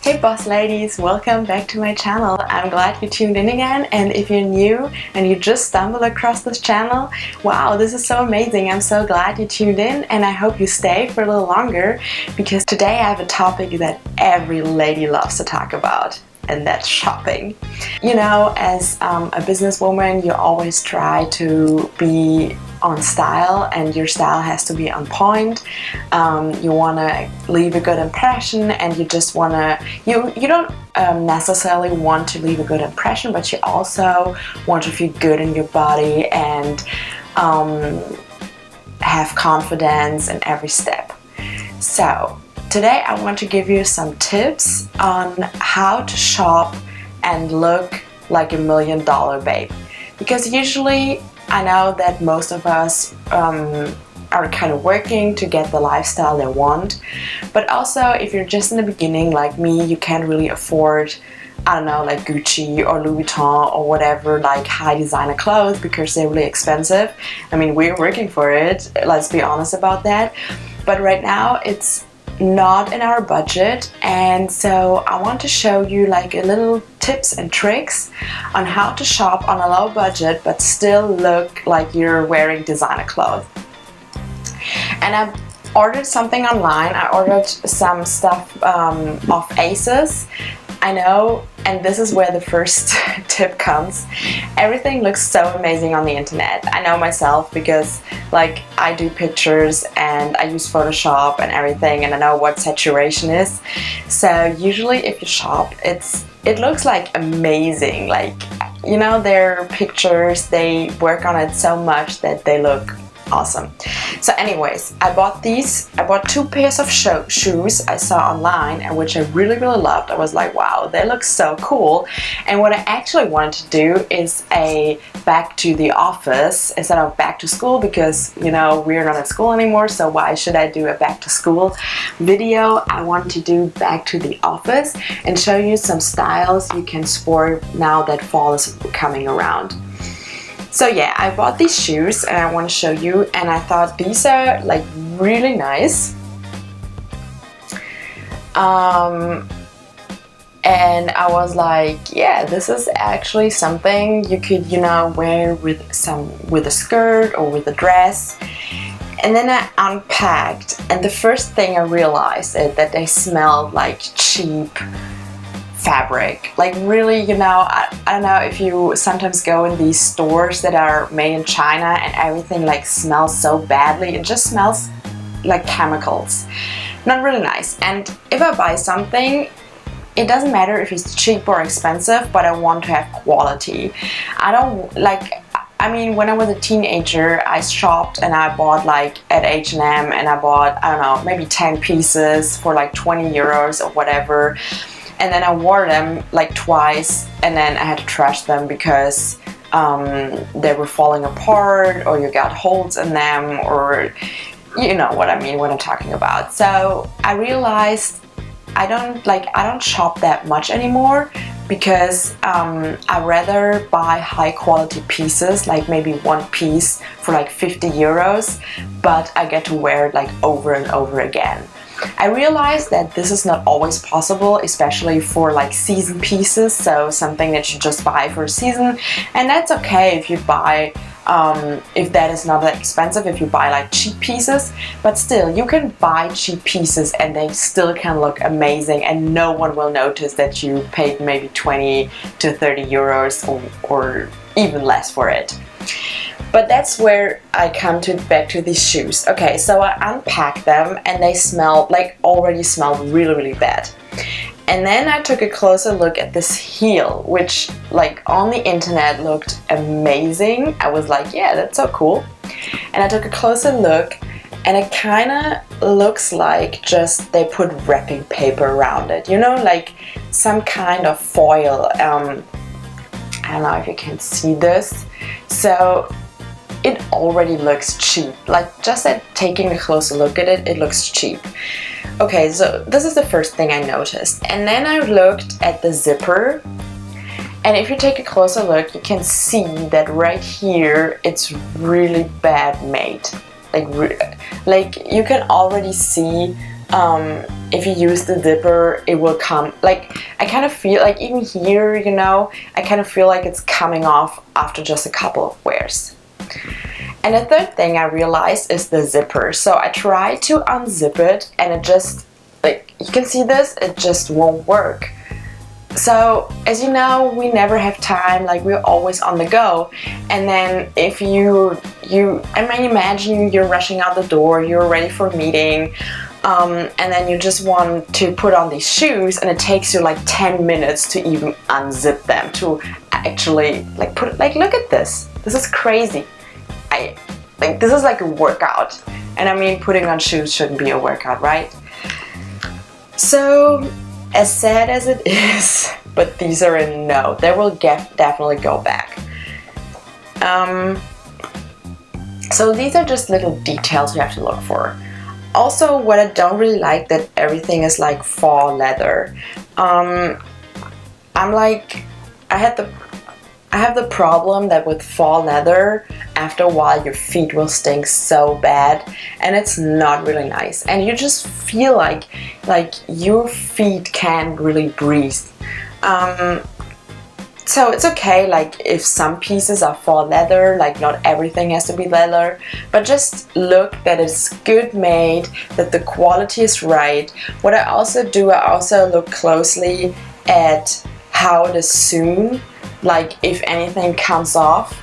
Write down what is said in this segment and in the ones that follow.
Hey boss ladies, welcome back to my channel. I'm glad you tuned in again, and if you're new and you just stumbled across this channel, wow, this is so amazing. I'm so glad you tuned in, and I hope you stay for a little longer because today I have a topic that every lady loves to talk about, and that's shopping. You know, as a businesswoman, you always try to be on style, and your style has to be on point. You want to leave a good impression, and you just want to, you don't necessarily want to leave a good impression, but you also want to feel good in your body and have confidence in every step. So today I want to give you some tips on how to shop and look like $1 million babe, because usually I know that most of us are kind of working to get the lifestyle they want, but also if you're just in the beginning like me, you can't really afford, I don't know, like Gucci or Louis Vuitton or whatever, like high designer clothes, because they're really expensive. I mean, we're working for it, let's be honest about that, but right now it's not in our budget, and so I want to show you like a little tips and tricks on how to shop on a low budget but still look like you're wearing designer clothes. And I ordered something online. I ordered some stuff off ASOS. I know, and this is where the first tip comes. Everything looks so amazing on the internet. I know myself because like I do pictures and I use Photoshop and everything, and I know what saturation is. So usually if you shop, it looks like amazing. Like, you know, their pictures, they work on it so much that they look awesome. So anyways, I bought two pairs of shoes I saw online, and which I really loved. I was like, wow, they look so cool. And what I actually wanted to do is a back to the office instead of back to school, because you know we're not at school anymore, so why should I do a back to school video? I wanted to do back to the office and show you some styles you can sport now that fall is coming around. So yeah, I bought these shoes and I want to show you, and I thought these are like really nice. And I was like, yeah, this is actually something you could, you know, wear with a skirt or with a dress. And then I unpacked, and the first thing I realized is that they smelled like cheap fabric. Like really, you know, I don't know if you sometimes go in these stores that are made in China and everything like smells so badly. It just smells like chemicals. Not really nice. And if I buy something, it doesn't matter if it's cheap or expensive, but I want to have quality. I don't like, I mean, when I was a teenager, I shopped and I bought like at H&M, and I bought, I don't know, maybe 10 pieces for like 20 euros or whatever. And then I wore them like twice, and then I had to trash them because they were falling apart, or you got holes in them, or you know what I mean, what I'm talking about. So I realized I don't shop that much anymore, because I rather buy high quality pieces, like maybe one piece for like 50 euros, but I get to wear it like over and over again. I realized that this is not always possible, especially for like season pieces, so something that you just buy for a season, and that's okay if you buy, if that is not that expensive, if you buy like cheap pieces, but still you can buy cheap pieces and they still can look amazing, and no one will notice that you paid maybe 20 to 30 euros or even less for it. But that's where I come back to these shoes. Okay, so I unpacked them and they already smelled really bad. And then I took a closer look at this heel, which like on the internet looked amazing. I was like, yeah, that's so cool. And I took a closer look, and it kind of looks like just they put wrapping paper around it, you know, like some kind of foil. I don't know if you can see this. So it already looks cheap. Like just at taking a closer look at it, it looks cheap. Okay, so this is the first thing I noticed. And then I looked at the zipper, and if you take a closer look, you can see that right here it's really bad made. Like you can already see if you use the zipper, it will come, like, I kind of feel like even here, you know, I kind of feel like it's coming off after just a couple of wears. And the third thing I realized is the zipper. So I tried to unzip it and it just, like, you can see this, it just won't work. So, as you know, we never have time, like we're always on the go. And then if you I mean, imagine you're rushing out the door, you're ready for a meeting, and then you just want to put on these shoes and it takes you like 10 minutes to even unzip them, to actually like put, like, look at this. This is crazy. Like, this is like a workout. And I mean, putting on shoes shouldn't be a workout, right? So, as sad as it is, but these are a no. They will definitely go back. So these are just little details you have to look for. Also, what I don't really like, that everything is like faux leather. I'm like, I have the problem that with faux leather, after a while your feet will stink so bad, and it's not really nice, and you just feel like your feet can't really breathe. So it's okay, like, if some pieces are faux leather, like not everything has to be leather, but just look that it's good made, that the quality is right. What I also do, I also look closely at how it is sewn, like if anything comes off.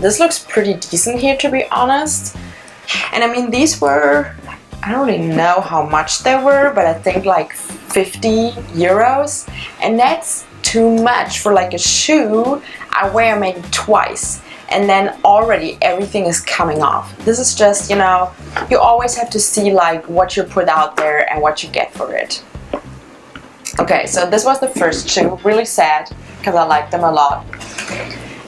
This looks pretty decent here, to be honest. And I mean, these were, I don't really know how much they were, but I think like 50 euros. And that's too much for like a shoe I wear maybe twice. And then already everything is coming off. This is just, you know, you always have to see like what you put out there and what you get for it. Okay, so this was the first shoe. Really sad, because I like them a lot.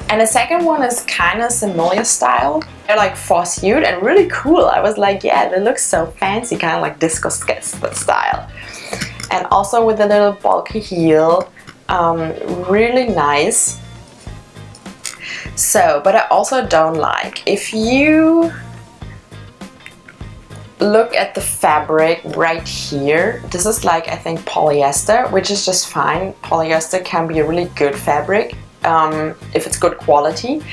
And the second one is kind of similar style. They're like faux-hued and really cool. I was like, yeah, they look so fancy, kind of like disco style. And also with a little bulky heel, really nice. So, but I also don't like, if you look at the fabric right here, this is like, I think, polyester, which is just fine. Polyester can be a really good fabric if it's good quality,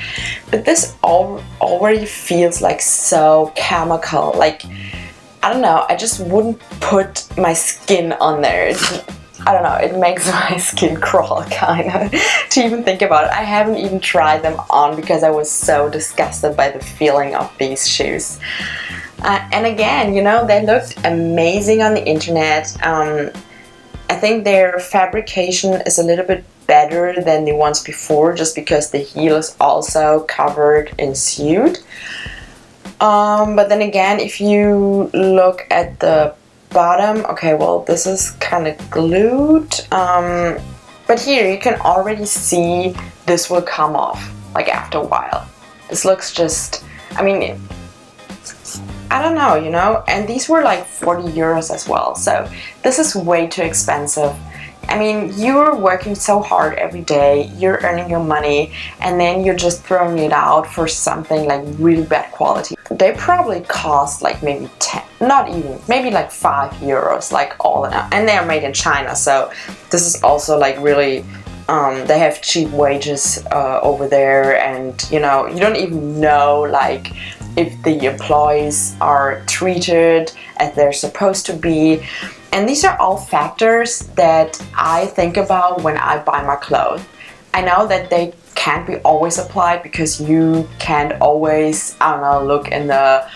but this already feels like so chemical. Like, I don't know, I just wouldn't put my skin on there. I don't know, it makes my skin crawl kind of to even think about it. I haven't even tried them on because I was so disgusted by the feeling of these shoes. And again, you know, they looked amazing on the internet. I think their fabrication is a little bit better than the ones before, just because the heel is also covered in sewed. But then again, if you look at the bottom, okay, well, this is kind of glued. But here you can already see this will come off, like, after a while. This looks just, I mean, I don't know, you know, and these were like 40 euros as well, so this is way too expensive. I mean, you're working so hard every day, you're earning your money, and then you're just throwing it out for something like really bad quality. They probably cost like maybe 10, not even, maybe like 5 euros, like all in all. And they are made in China, so this is also like really, they have cheap wages over there, and you know, you don't even know like if the employees are treated as they're supposed to be. And these are all factors that I think about when I buy my clothes. I know that they can't be always applied because you can't always, I don't know, look in the,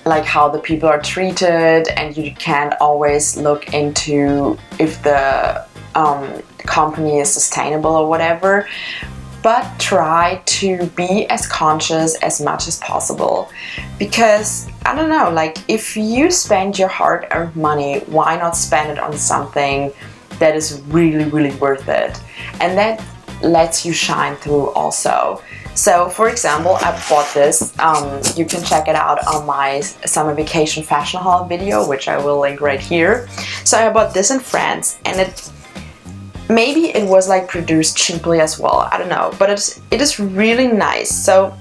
like how the people are treated, and you can't always look into if the company is sustainable or whatever. But try to be as conscious as much as possible, because I don't know, like if you spend your hard-earned money, why not spend it on something that is really, really worth it, and that lets you shine through also. So for example, I bought this, you can check it out on my summer vacation fashion haul video, which I will link right here. So I bought this in France, and maybe it was like produced cheaply as well, I don't know, but it is really nice. So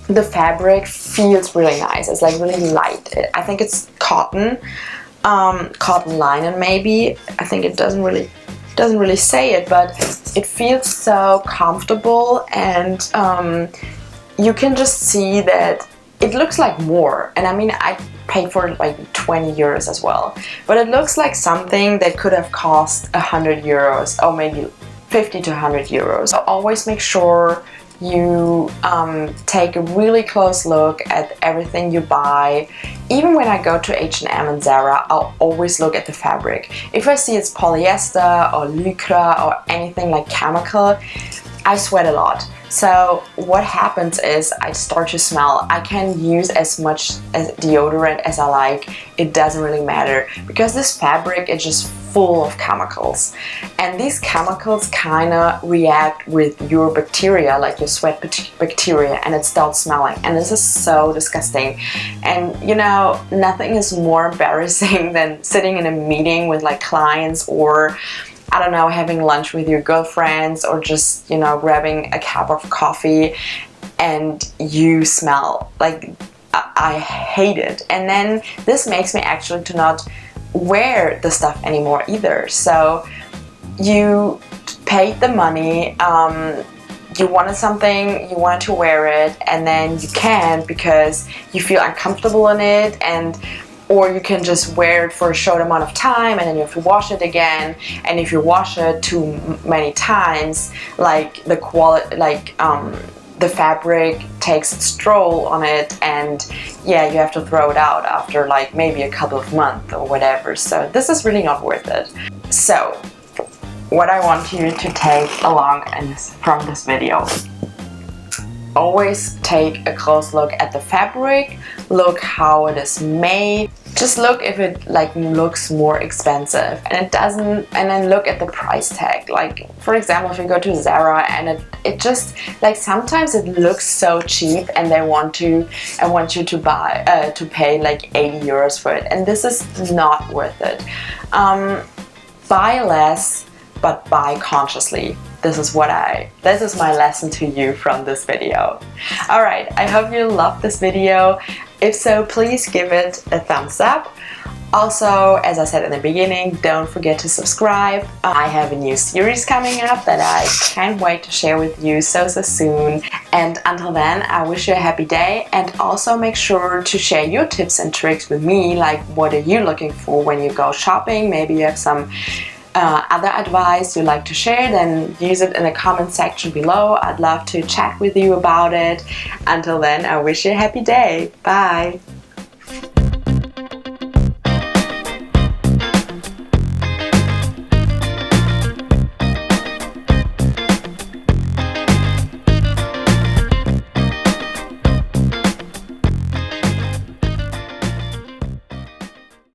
the fabric feels really nice. It's like really light. I think it's cotton, cotton linen maybe. I think it doesn't really say it, but it feels so comfortable, and you can just see that it looks like more. And I mean, I paid for it like 20 euros as well, but it looks like something that could have cost 100 euros or maybe 50 to 100 euros. So always make sure you take a really close look at everything you buy. Even when I go to H&M and Zara, I'll always look at the fabric. If I see it's polyester or lycra or anything like chemical, I sweat a lot. So what happens is I start to smell. I can use as much as deodorant as I like. It doesn't really matter, because this fabric is just full of chemicals, and these chemicals kind of react with your bacteria, like your sweat bacteria, and it starts smelling, and this is so disgusting. And you know, nothing is more embarrassing than sitting in a meeting with like clients, or I don't know, having lunch with your girlfriends, or just, you know, grabbing a cup of coffee and you smell. Like, I hate it. And then this makes me actually to not wear the stuff anymore either. So you paid the money, you wanted something, you wanted to wear it, and then you can't because you feel uncomfortable in it, or you can just wear it for a short amount of time and then you have to wash it again. And if you wash it too many times, like the quality, like the fabric takes its toll on it, and yeah, you have to throw it out after like maybe a couple of months or whatever. So this is really not worth it. So what I want you to take along from this video: always take a close look at the fabric, look how it is made, just look if it like looks more expensive, and it doesn't, and then look at the price tag. Like for example, if you go to Zara and it just like sometimes it looks so cheap and they want you to buy to pay like 80 euros for it, and this is not worth it. Buy less, but buy consciously. This is my lesson to you from this video. Alright, I hope you loved this video. If so, please give it a thumbs up. Also, as I said in the beginning, don't forget to subscribe. I have a new series coming up that I can't wait to share with you so soon. And until then, I wish you a happy day, and also make sure to share your tips and tricks with me. Like, what are you looking for when you go shopping? Maybe you have some other advice you'd like to share, then use it in the comment section below. I'd love to chat with you about it. Until then, I wish you a happy day. Bye!